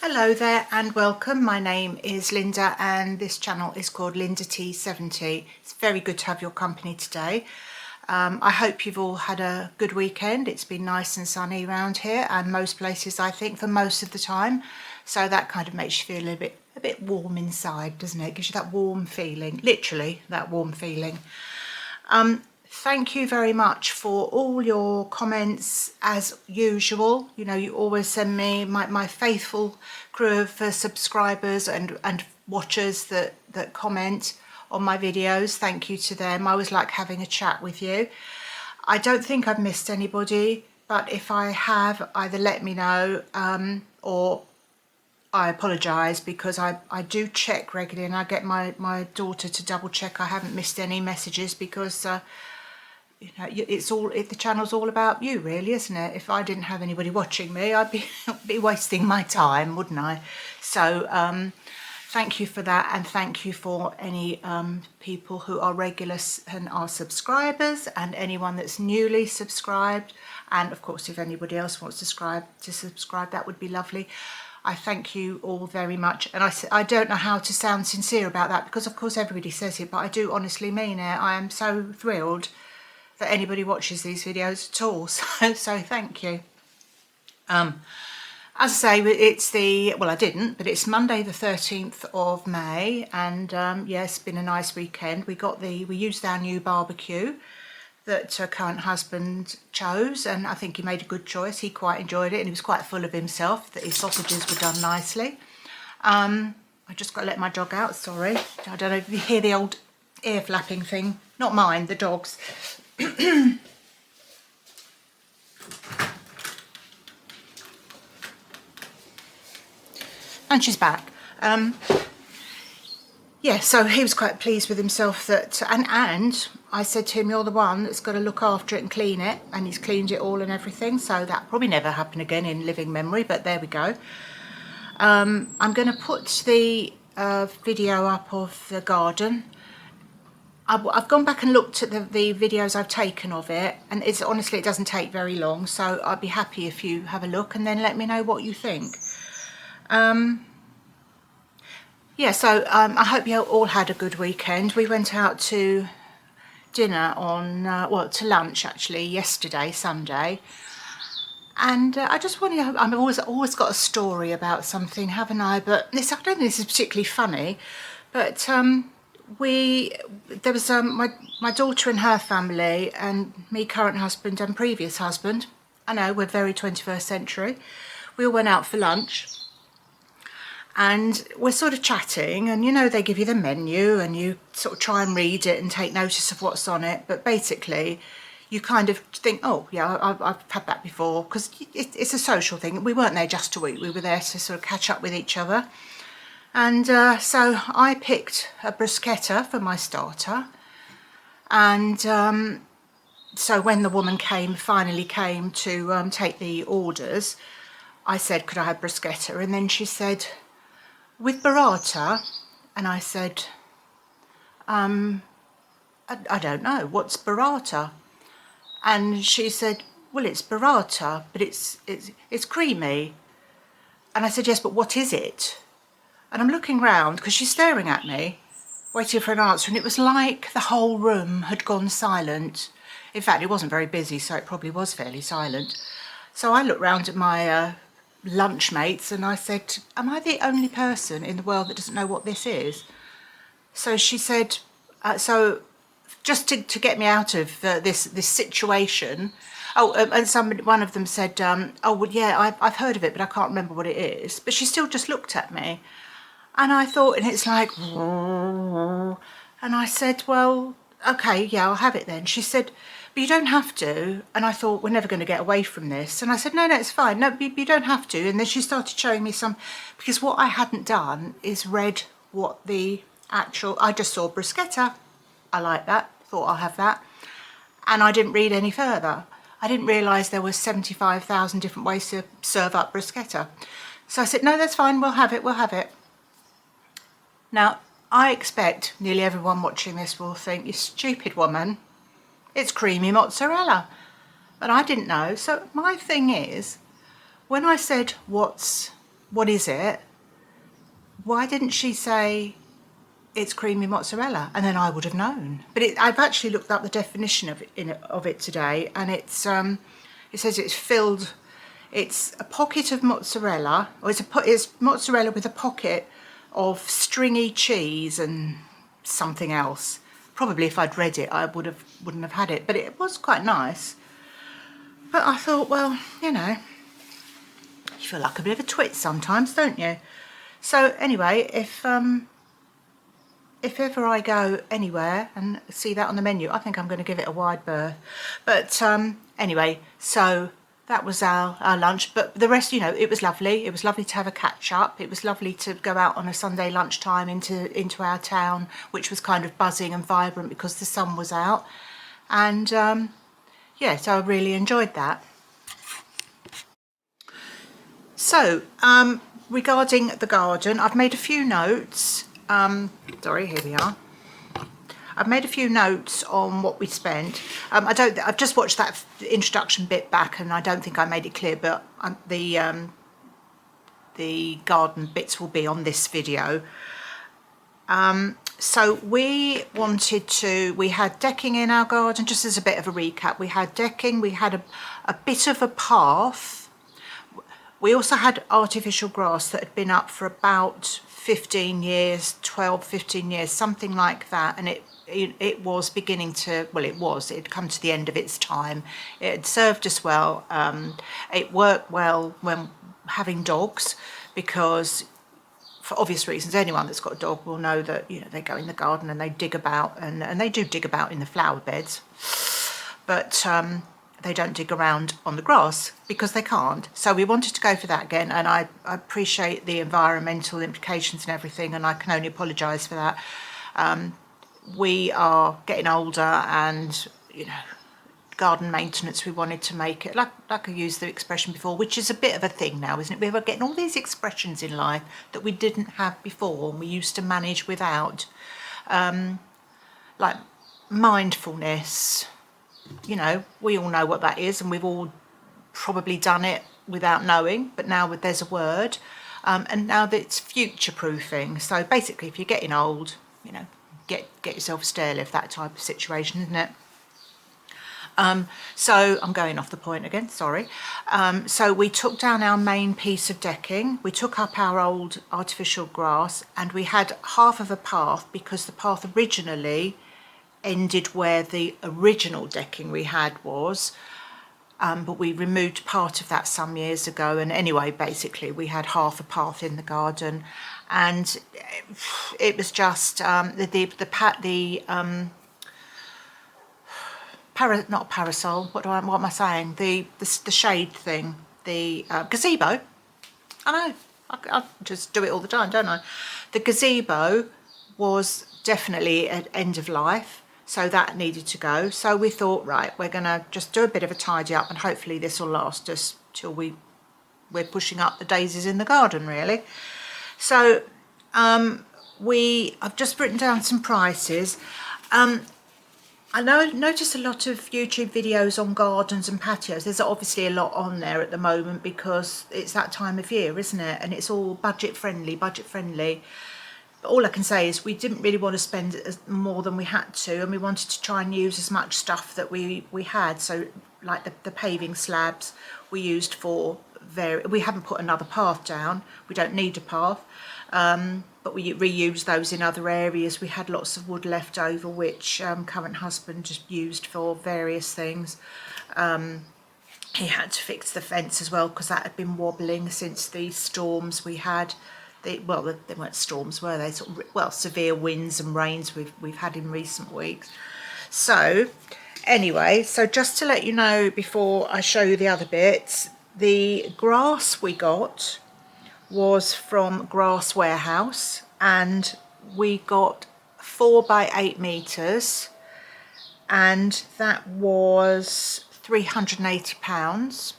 Hello there and welcome. My name is Linda and this channel is called Linda T70. It's very good to have your company today. I hope you've all had a good weekend. It's been nice and sunny around here and most places, I think, for most of the time. So that kind of makes you feel a bit warm inside, doesn't it? It gives you that warm feeling, literally that warm feeling. Thank you very much for all your comments as usual. You know, you always send me my faithful crew of subscribers and watchers that comment on my videos. Thank you to them. I always like having a chat with you. I don't think I've missed anybody, but if I have, either let me know or I apologise, because I do check regularly and I get my daughter to double check I haven't missed any messages, because you know, the channel's all about you, really, isn't it? If I didn't have anybody watching me, I'd be wasting my time, wouldn't I? So thank you for that, and thank you for any people who are regulars and are subscribers, and anyone that's newly subscribed, and of course if anybody else wants to subscribe, that would be lovely. I thank you all very much, and I don't know how to sound sincere about that, because of course everybody says it, but I do honestly mean it. I am so thrilled that anybody watches these videos at all, so thank you. As I say, it's it's Monday the 13th of May, and yes, it's been a nice weekend. We used our new barbecue that current husband chose, and I think he made a good choice. He quite enjoyed it, and he was quite full of himself that his sausages were done nicely. I just got to let my dog out, sorry. I don't know if you hear the old ear flapping thing. Not mine, the dog's. And she's back. Yeah, so he was quite pleased with himself that, and I said to him, you're the one that's got to look after it and clean it, and he's cleaned it all and everything, so that probably never happen again in living memory, but there we go. I'm going to put the video up of the garden. I've gone back and looked at the videos I've taken of it, and honestly it doesn't take very long, so I'd be happy if you have a look and then let me know what you think. Yeah, so I hope you all had a good weekend. We went out to dinner on, to lunch actually, yesterday, Sunday. And I just want to, I've always got a story about something, haven't I? But I don't think this is particularly funny, but there was my daughter and her family, and me current husband and previous husband. I know, we're very 21st century. We all went out for lunch. And we're sort of chatting, and you know, they give you the menu and you sort of try and read it and take notice of what's on it. But basically, you kind of think, oh, yeah, I've had that before, because it's a social thing. We weren't there just to eat. We were there to sort of catch up with each other. And so I picked a bruschetta for my starter. And so when the woman finally came to take the orders, I said, could I have bruschetta? And then she said, with burrata? And I said, I don't know, what's burrata? And she said, well, it's burrata, but it's creamy. And I said, yes, but what is it? And I'm looking round, because she's staring at me, waiting for an answer, and it was like the whole room had gone silent. In fact, it wasn't very busy, so it probably was fairly silent. So I looked round at my lunch mates and I said, am I the only person in the world that doesn't know what this is? So she said, so just to get me out of this situation, and one of them said, oh well, yeah, I've heard of it, but I can't remember what it is. But she still just looked at me, and I thought, and it's like, and I said, well, okay, yeah, I'll have it then. She said, but you don't have to. And I thought, we're never going to get away from this. And I said, no, it's fine. No, you don't have to. And then she started showing me because what I hadn't done is read what the I just saw bruschetta. I like that. Thought I'll have that. And I didn't read any further. I didn't realise there were 75,000 different ways to serve up bruschetta. So I said, no, that's fine. We'll have it. Now, I expect nearly everyone watching this will think, you stupid woman, it's creamy mozzarella. But I didn't know. So my thing is, when I said, what's what is it? Why didn't she say it's creamy mozzarella? And then I would have known. But I've actually looked up the definition of it today, and it says it's filled. It's a pocket of mozzarella, or it's mozzarella with a pocket of stringy cheese and something else. Probably if I'd read it, I wouldn't have had it, but it was quite nice. But I thought, well, you know, you feel like a bit of a twit sometimes, don't you? So anyway, if ever I go anywhere and see that on the menu, I think I'm going to give it a wide berth. But anyway, so that was our lunch. But the rest, you know, it was lovely. It was lovely to have a catch up. It was lovely to go out on a Sunday lunchtime into our town, which was kind of buzzing and vibrant because the sun was out. And yeah, so I really enjoyed that. So regarding the garden, I've made a few notes. Sorry, here we are. I've made a few notes on what we spent. I've just watched that introduction bit back, and I don't think I made it clear, but the garden bits will be on this video. So we had decking in our garden. Just as a bit of a recap, we had decking, we had a bit of a path. We also had artificial grass that had been up for about 15 years, 12, 15 years, something like that. And it was beginning to, well, it had come to the end of its time. It had served us well. It worked well when having dogs, because for obvious reasons, anyone that's got a dog will know that, you know, they go in the garden and they dig about, and they do dig about in the flower beds, but they don't dig around on the grass because they can't. So we wanted to go for that again, and I appreciate the environmental implications and everything, and I can only apologise for that. We are getting older, and, you know, garden maintenance, we wanted to make it, like I used the expression before, which is a bit of a thing now, isn't it? We're getting all these expressions in life that we didn't have before and we used to manage without, like mindfulness. You know, we all know what that is, and we've all probably done it without knowing, but now there's a word, and now that it's future proofing. So basically, if you're getting old, you know, get yourself a stair lift, that type of situation, isn't it? So I'm going off the point again, sorry. So we took down our main piece of decking, we took up our old artificial grass, and we had half of a path, because the path originally ended where the original decking we had was, but we removed part of that some years ago. And anyway, basically we had half a path in the garden, and it was just not parasol, what am I saying? The shade thing, the gazebo. I know, I just do it all the time, don't I? The gazebo was definitely at end of life, so that needed to go. So we thought, right, we're gonna just do a bit of a tidy up, and hopefully this will last us till we're pushing up the daisies in the garden, really. So I've just written down some prices. I noticed a lot of YouTube videos on gardens and patios. There's obviously a lot on there at the moment because it's that time of year, isn't it? And it's all budget friendly. But all I can say is we didn't really want to spend more than we had to, and we wanted to try and use as much stuff that we had. So like the paving slabs we used for we haven't put another path down. We don't need a path. But we reused those in other areas. We had lots of wood left over, which current husband just used for various things. He had to fix the fence as well because that had been wobbling since the storms we had. They weren't storms, were they? Severe winds and rains we've had in recent weeks. So anyway, so just to let you know before I show you the other bits, the grass we got was from Grass Warehouse, and we got 4 by 8 meters, and that was £380.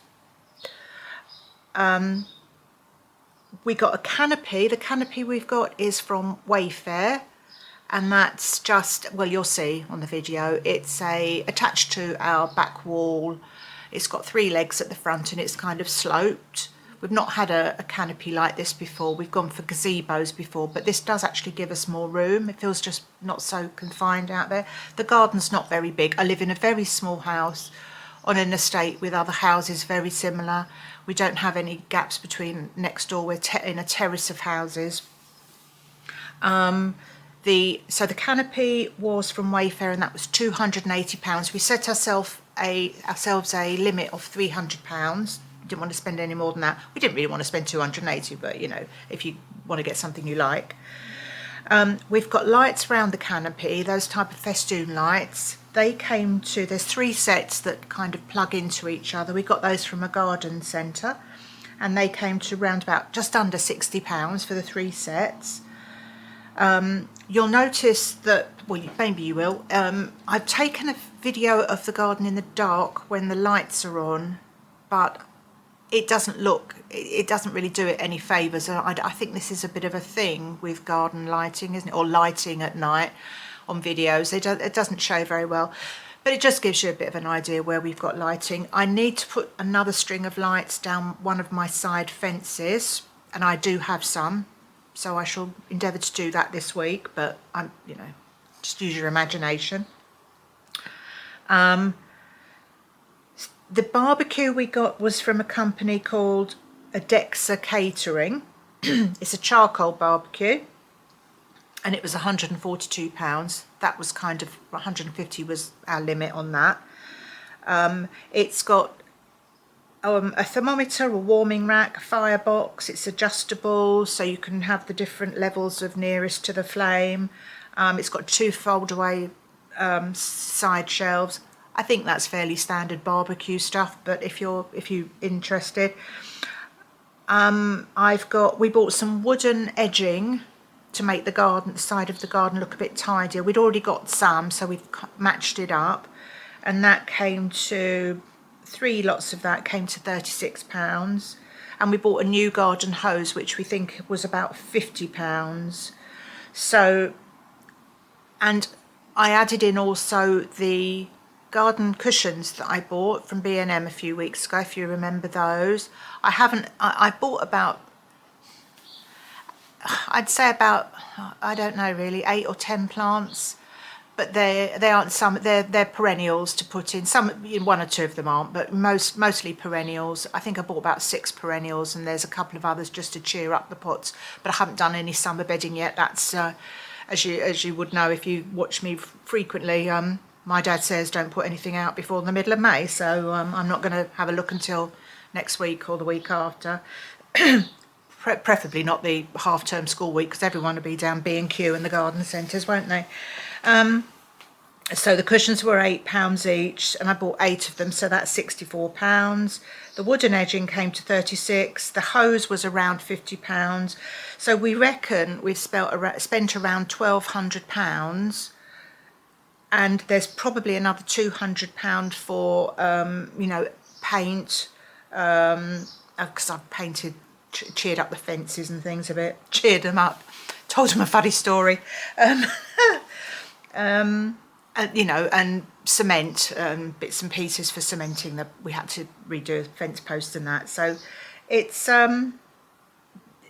We got a canopy. The canopy we've got is from Wayfair, and that's just, well, you'll see on the video, it's attached to our back wall. It's got 3 legs at the front and it's kind of sloped. We've not had a canopy like this before. We've gone for gazebos before, but this does actually give us more room. It feels just not so confined out there. The garden's not very big. I live in a very small house on an estate with other houses very similar. We don't have any gaps between next door. We're in a terrace of houses. So the canopy was from Wayfair, and that was £280. We set ourselves a limit of £300. Didn't want to spend any more than that. We didn't really want to spend 280, but you know, if you want to get something you like. We've got lights around the canopy, those type of festoon lights. They came to, there's 3 sets that kind of plug into each other. We got those from a garden centre, and they came to round about just under £60 for the 3 sets. You'll notice that, well, maybe you will, I've taken a video of the garden in the dark when the lights are on, but it doesn't really do it any favours. I think this is a bit of a thing with garden lighting, isn't it, or lighting at night on videos. It doesn't show very well, but it just gives you a bit of an idea where we've got lighting. I need to put another string of lights down one of my side fences, and I do have some. So I shall endeavour to do that this week, but you know, just use your imagination. The barbecue we got was from a company called Adexa Catering. It's a charcoal barbecue, and it was £142. That was kind of, 150 was our limit on that. It's got a thermometer, a warming rack, a firebox. It's adjustable, so you can have the different levels of nearest to the flame. It's got 2 fold-away side shelves. I think that's fairly standard barbecue stuff, but if you're interested, we bought some wooden edging to make the side of the garden look a bit tidier. We'd already got some, so we've matched it up, and that came to 3 lots of that came to £36, and we bought a new garden hose which we think was about £50. So, and I added in also the garden cushions that I bought from B&M a few weeks ago, if you remember those. I bought about, I'd say about, I don't know really, 8 or 10 plants, but they aren't some, they're perennials to put in. Some, 1 or 2 of them aren't, but mostly perennials. I think I bought about 6 perennials, and there's a couple of others just to cheer up the pots, but I haven't done any summer bedding yet. That's as you would know if you watch me frequently, my dad says don't put anything out before the middle of May, so I'm not going to have a look until next week or the week after. Preferably not the half-term school week, because everyone will be down B&Q in the garden centres, won't they? So the cushions were £8 each, and I bought 8 of them, so that's £64. The wooden edging came to £36. The hose was around £50. So we reckon we've spent around £1,200, and there's probably another £200 for you know, paint, because I've cheered up the fences and things a bit, cheered them up, told them a funny story. You know, and cement, bits and pieces for cementing. That we had to redo a fence post and that. So it's about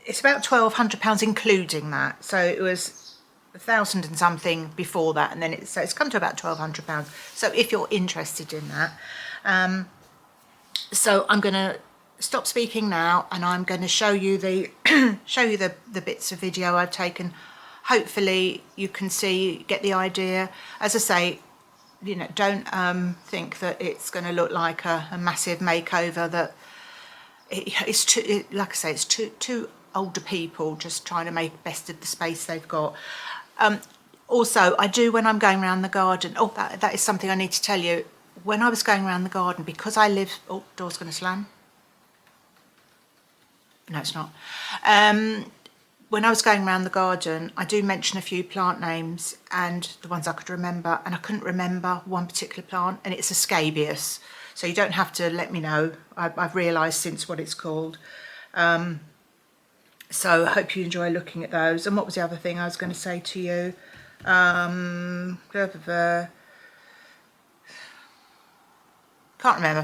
£1,200 including that. So it was 1,000 and something before that, and then it's come to about £1,200. So if you're interested in that, so I'm going to stop speaking now, and I'm going to show you the the bits of video I've taken. Hopefully you can get the idea. As I say, you know, don't think that it's going to look like a massive makeover. That it's too, like I say, it's two older people just trying to make best of the space they've got. Also, I do, when I'm going around the garden, that is something I need to tell you. When I was going around the garden, because I live, door's going to slam. No, it's not. When I was going around the garden, I do mention a few plant names, and the ones I could remember, and I couldn't remember one particular plant, and it's a scabious. So you don't have to let me know. I've realised since what it's called. So I hope you enjoy looking at those. And what was the other thing I was going to say to you? Can't remember.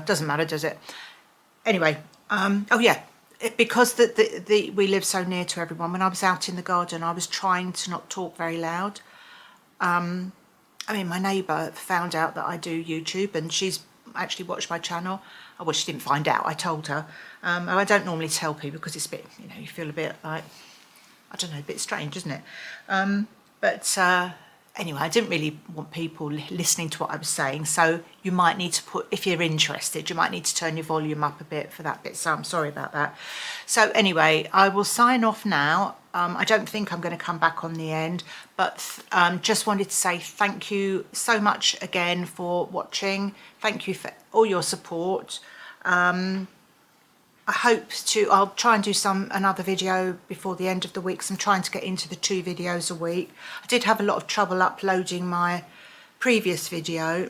Doesn't matter, does it? Anyway, oh yeah. because we live so near to everyone, when I was out in the garden, I was trying to not talk very loud. I mean, my neighbour found out that I do YouTube, and she's actually watched my channel. Well, she didn't find out, I told her. And I don't normally tell people because it's a bit, you know, you feel a bit like, I don't know, a bit strange, isn't it? But anyway, I didn't really want people listening to what I was saying, so you might need to put, if you're interested, you might need to turn your volume up a bit for that bit, so I'm sorry about that. So anyway, I will sign off now. I don't think I'm going to come back on the end, but just wanted to say thank you so much again for watching. Thank you for all your support. I'll try and do another video before the end of the week, so I'm trying to get into the 2 videos a week. I did have a lot of trouble uploading my previous video,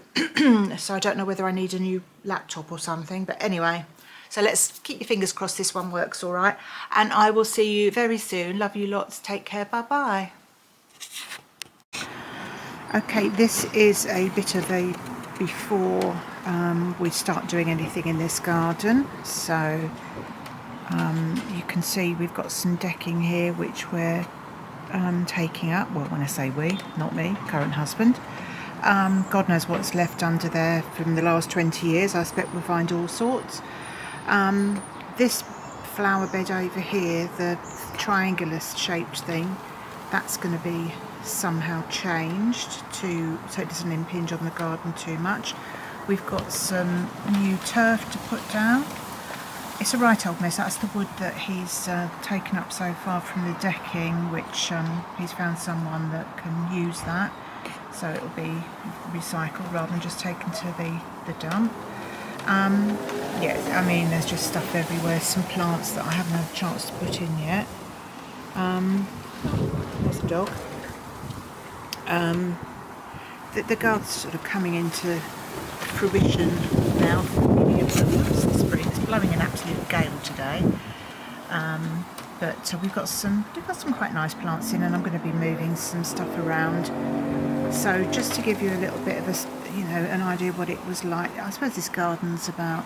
so I don't know whether I need a new laptop or something, but anyway, so let's keep your fingers crossed this one works all right, and I will see you very soon. Love you lots, take care, bye bye. Okay, this is a bit of a before we start doing anything in this garden. So you can see we've got some decking here which we're taking up. Well, when I say we, not me, current husband. God knows what's left under there from the last 20 years. I expect we'll find all sorts. This flower bed over here, the triangular shaped thing, that's going to be somehow changed so it doesn't impinge on the garden too much. We've got some new turf to put down. It's a right old mess. That's the wood that he's taken up so far from the decking, which he's found someone that can use that, so it'll be recycled rather than just taken to the dump. Yeah, I mean, there's just stuff everywhere. Some plants that I haven't had a chance to put in yet. There's a dog. The garden's sort of coming into fruition now for the beginning of the spring. It's blowing an absolute gale today, but we've got some quite nice plants in, and I'm going to be moving some stuff around. So just to give you a little bit of an idea of what it was like. I suppose this garden's about,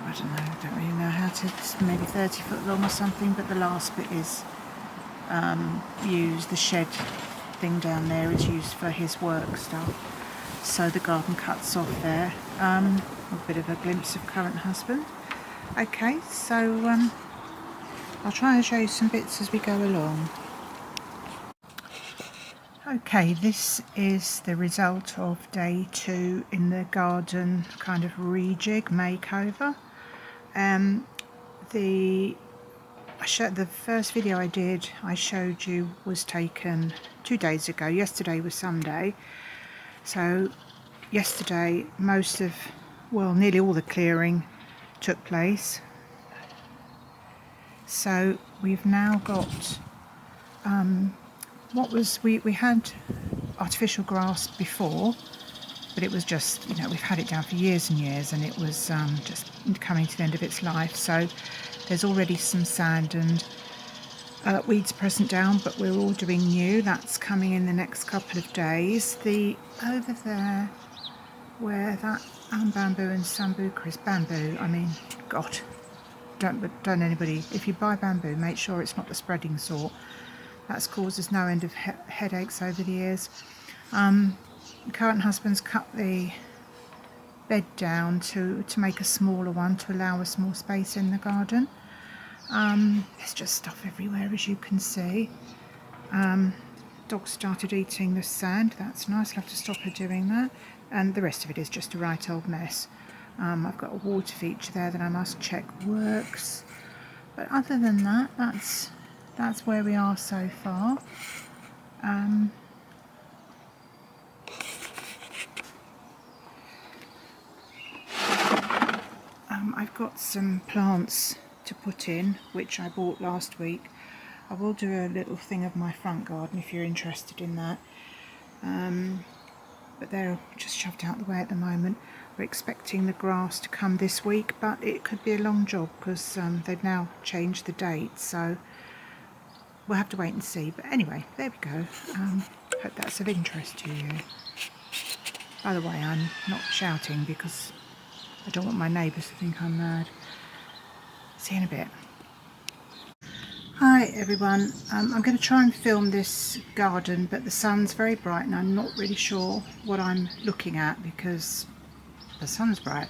I don't really know how to, it's maybe 30 foot long or something, but the last bit is used, the shed thing down there is used for his work stuff. So the garden cuts off there. A bit of a glimpse of current husband. Okay, so I'll try and show you some bits as we go along. Okay, this is the result of day 2 in the garden kind of rejig makeover. The first video I did, I showed you, was taken 2 days ago. Yesterday was Sunday. So yesterday nearly all the clearing took place. So we've now got we had artificial grass before, but it was just, we've had it down for years and years, and it was just coming to the end of its life. So there's already some sand and weeds present down, but we're ordering new. That's coming in the next couple of days. Over there where that bamboo and sambuca is bamboo, I mean, God, don't anybody, if you buy bamboo, make sure it's not the spreading sort. That's caused us no end of headaches over the years. Current husband's cut the bed down to make a smaller one to allow us more space in the garden. There's just stuff everywhere, as you can see. Dog started eating the sand. That's nice. I'll have to stop her doing that. And the rest of it is just a right old mess. I've got a water feature there that I must check works. But other than that, that's where we are so far. I've got some plants to put in, which I bought last week. I will do a little thing of my front garden if you're interested in that. But they're just shoved out the way at the moment. We're expecting the grass to come this week, but it could be a long job because they've now changed the date, so we'll have to wait and see. But anyway, there we go. Hope that's of interest to you. By the way, I'm not shouting because I don't want my neighbours to think I'm mad. See you in a bit. Hi everyone, I'm going to try and film this garden, but the sun's very bright and I'm not really sure what I'm looking at because the sun's bright.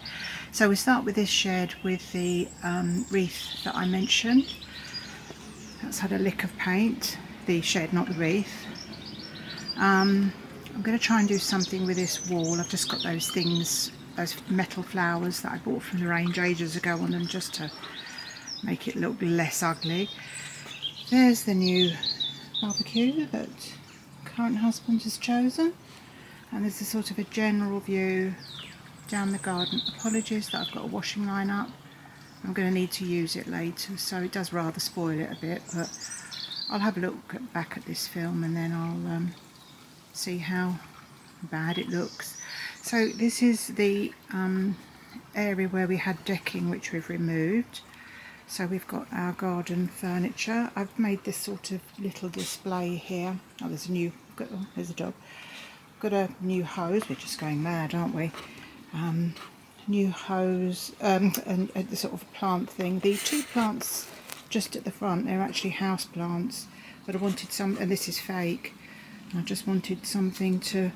So we start with this shed with the wreath that I mentioned. That's had a lick of paint, the shed, not the wreath. I'm going to try and do something with this wall. I've just got those things, those metal flowers that I bought from the range ages ago on them, just to make it look less ugly. There's the new barbecue that current husband has chosen, and there's a sort of a general view down the garden. Apologies that I've got a washing line up. I'm going to need to use it later, so it does rather spoil it a bit, but I'll have a look back at this film and then I'll see how bad it looks. So this is the area where we had decking, which we've removed. So we've got our garden furniture. I've made this sort of little display here. Oh, there's a new, oh, there's a dog. Got a new hose. We're just going mad, aren't we? New hose and the sort of plant thing. The two plants just at the front, they're actually house plants, but I wanted some, and this is fake. I just wanted something to,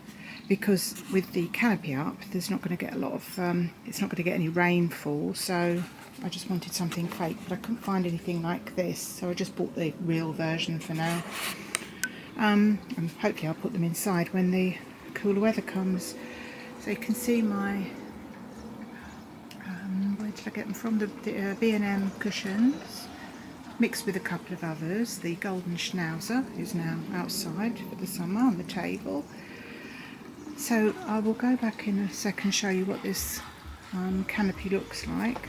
because with the canopy up, there's not going to get a lot of, it's not going to get any rainfall, so I just wanted something fake, but I couldn't find anything like this, so I just bought the real version for now. And hopefully I'll put them inside when the cooler weather comes. So you can see my, where did I get them from? The B&M cushions, mixed with a couple of others. The golden schnauzer is now outside for the summer on the table. So I will go back in a second, show you what this canopy looks like.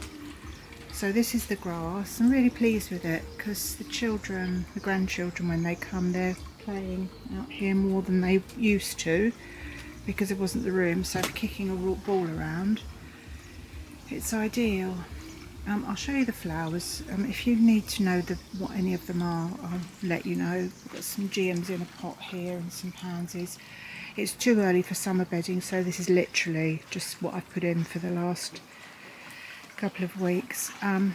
So this is the grass. I'm really pleased with it because the children, the grandchildren, when they come, they're playing out here more than they used to because there wasn't the room. So for kicking a ball around, it's ideal. I'll show you the flowers. If you need to know what any of them are, I'll let you know. I've got some geums in a pot here and some pansies. It's too early for summer bedding, so this is literally just what I've put in for the last couple of weeks. A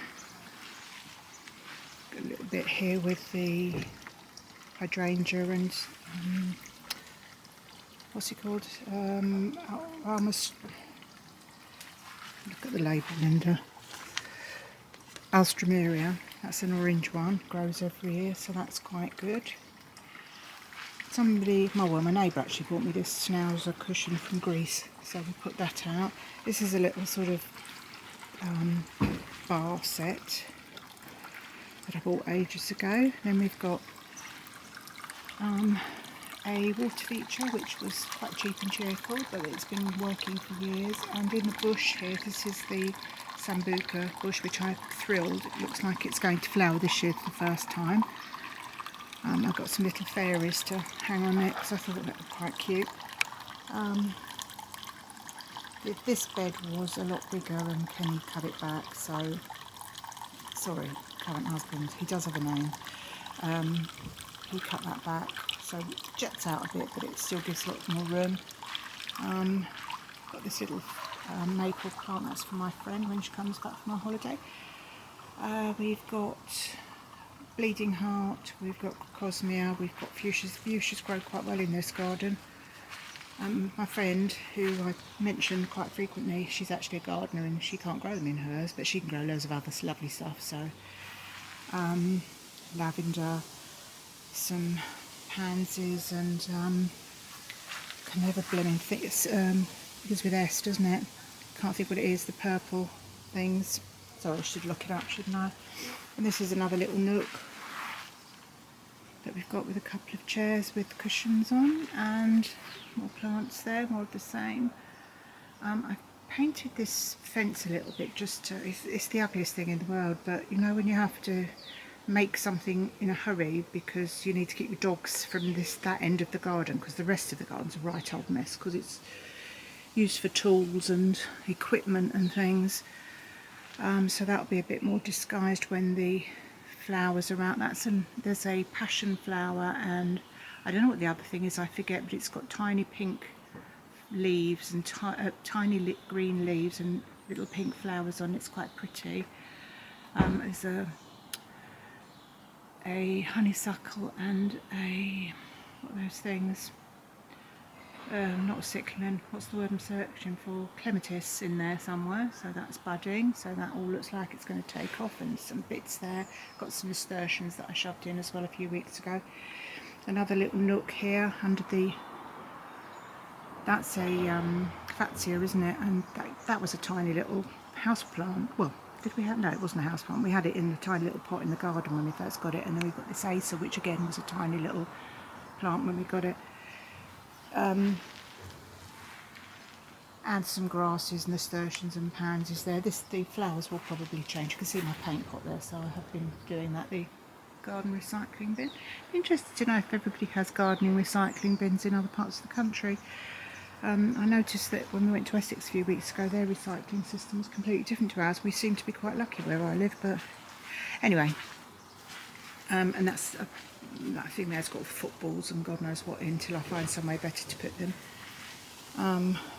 little bit here with the hydrangea and what's it called? Almost, look at the label, Linda. Alstroemeria. That's an orange one. Grows every year, so that's quite good. Somebody, my neighbour actually bought me this schnauzer cushion from Greece, so we put that out. This is a little sort of bar set that I bought ages ago. Then we've got a water feature which was quite cheap and cheerful, but it's been working for years. And in the bush here, this is the sambuca bush, which I'm thrilled. It looks like it's going to flower this year for the first time. I've got some little fairies to hang on it because I thought that was quite cute. This bed was a lot bigger and Kenny cut it back, so sorry, current husband, he does have a name. He cut that back, so it jets out a bit, but it still gives a lot more room. Got this little maple plant, that's for my friend when she comes back from her holiday. We've got bleeding heart, we've got cosmea, we've got fuchsias. Fuchsias grow quite well in this garden. My friend, who I mention quite frequently, she's actually a gardener and she can't grow them in hers, but she can grow loads of other lovely stuff. So lavender, some pansies, and can never blooming think it's begins with S, doesn't it? Can't think what it is. The purple things. Sorry, I should look it up, shouldn't I? And this is another little nook that we've got with a couple of chairs with cushions on, and more plants there, more of the same. I painted this fence a little bit just to, it's the ugliest thing in the world, but you know when you have to make something in a hurry because you need to keep your dogs from that end of the garden, because the rest of the garden's a right old mess because it's used for tools and equipment and things. So that'll be a bit more disguised when the flowers are out. There's a passion flower, and I don't know what the other thing is, I forget, but it's got tiny pink leaves and tiny green leaves and little pink flowers on. It's quite pretty. There's a honeysuckle and a, what are those things? Not a cyclamen, what's the word I'm searching for? Clematis in there somewhere, so that's budding, so that all looks like it's going to take off, and some bits there. Got some nasturtiums that I shoved in as well a few weeks ago. Another little nook here under the, that's a fatsia, isn't it? And that was a tiny little house plant. Well, did we have, no, it wasn't a house plant. We had it in the tiny little pot in the garden when we first got it, and then we've got this acer, which again was a tiny little plant when we got it. And some grasses, nasturtiums and pansies there. The flowers will probably change. You can see my paint pot there, so I have been doing that. The garden recycling bin. Interested to know if everybody has gardening recycling bins in other parts of the country. I noticed that when we went to Essex a few weeks ago, their recycling system was completely different to ours. We seem to be quite lucky where I live, but anyway. And that's, I think there's got footballs and God knows what in, till I find somewhere better to put them.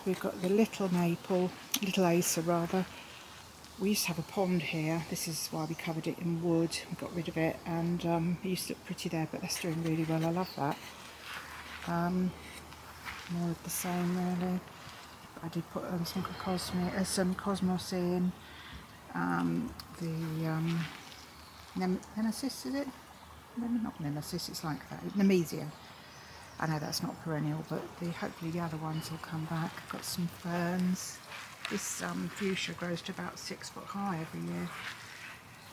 We've got the little maple, little acer rather. We used to have a pond here. This is why we covered it in wood. We got rid of it, and it used to look pretty there, but that's doing really well. I love that. More of the same really. I did put some cosmos in. Nemesis, is it? Not nemesis, it's like that. Nemesia. I know that's not perennial, but hopefully the other ones will come back. I've got some ferns. This fuchsia grows to about 6 foot high every year.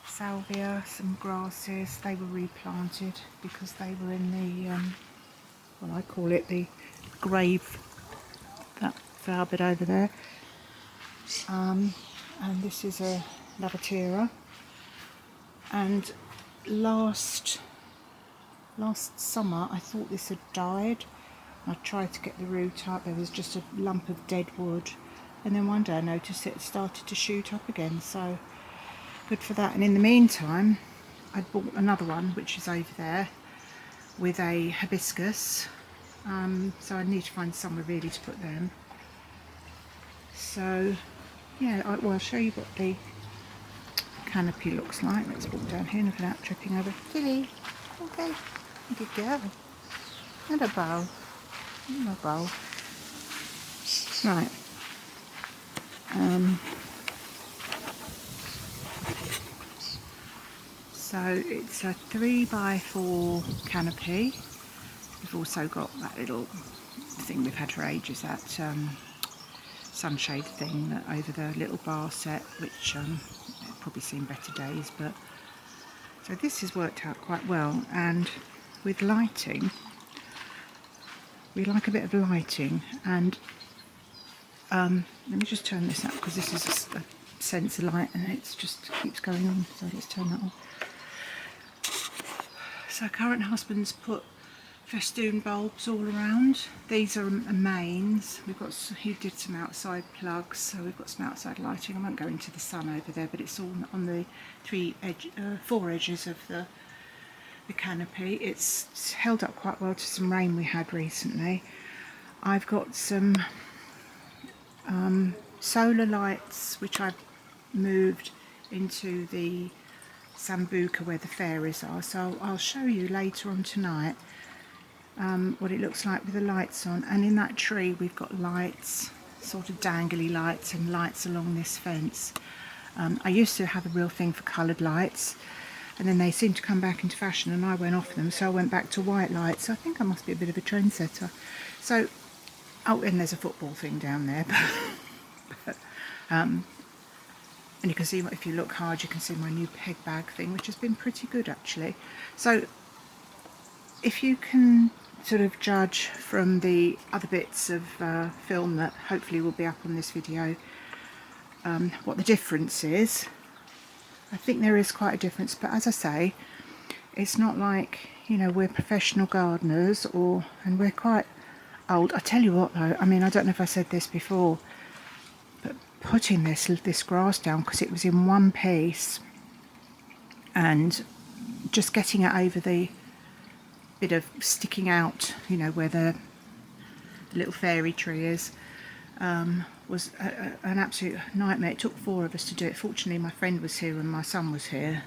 Salvia, some grasses. They were replanted because they were in the, well, I call it the grave, that flower bed over there. And this is a lavatera. And last summer I thought this had died. I tried to get the root up, there was just a lump of dead wood, and then one day I noticed it started to shoot up again, so good for that. And in the meantime I bought another one, which is over there, with a hibiscus, so I need to find somewhere really to put them. So yeah, I'll show you what the canopy looks like. Let's walk down here without tripping over. Tilly, okay. Good girl. And a bow. And a bow. Right. So it's a 3x4 canopy. We've also got that little thing we've had for ages, that sunshade thing that over the little bar set, which it'll probably seen better days, but so this has worked out quite well. And with lighting, we like a bit of lighting, and let me just turn this up because this is a sensor light and it just keeps going on, so let's turn that off. So current husband's put festoon bulbs all around. These are mains. He did some outside plugs, so we've got some outside lighting. I won't go into the sun over there, but it's all on the four edges of the canopy. It's held up quite well to some rain we had recently. I've got some solar lights which I've moved into the sambuca where the fairies are, so I'll show you later on tonight what it looks like with the lights on. And in that tree we've got lights, sort of dangly lights, and lights along this fence. I used to have a real thing for coloured lights, and then they seemed to come back into fashion and I went off them, so I went back to white lights. So I think I must be a bit of a trendsetter. So, oh, and there's a football thing down there. But, and you can see, if you look hard, you can see my new peg bag thing, which has been pretty good actually. So if you can sort of judge from the other bits of film that hopefully will be up on this video what the difference is, I think there is quite a difference. But as I say, it's not like, you know, we're professional gardeners, and we're quite old. I tell you what though, I mean, I don't know if I said this before, but putting this grass down, because it was in one piece, and just getting it over the bit of sticking out, you know, where the little fairy tree is, was an absolute nightmare. It took 4 of us to do it. Fortunately my friend was here and my son was here,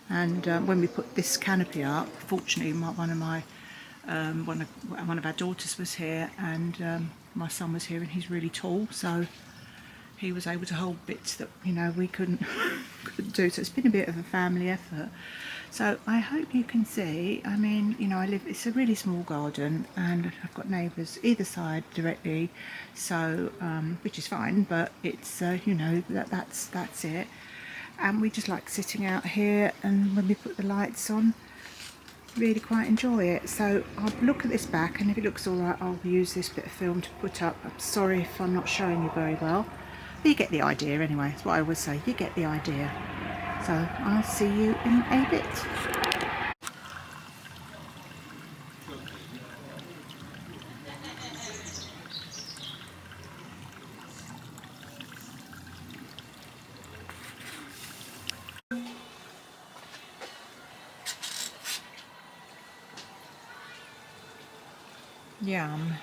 And when we put this canopy up, fortunately one of our daughters was here, and my son was here, and he's really tall, so he was able to hold bits that, you know, we couldn't do. So it's been a bit of a family effort. So I hope you can see, I mean, you know, it's a really small garden, and I've got neighbours either side directly, so which is fine, but it's you know, that's it. And we just like sitting out here, and when we put the lights on, really quite enjoy it. So I'll look at this back, and if it looks all right, I'll use this bit of film to put up. I'm sorry if I'm not showing you very well, but you get the idea anyway. That's what I always say, you get the idea. So I'll see you in a bit. Yum.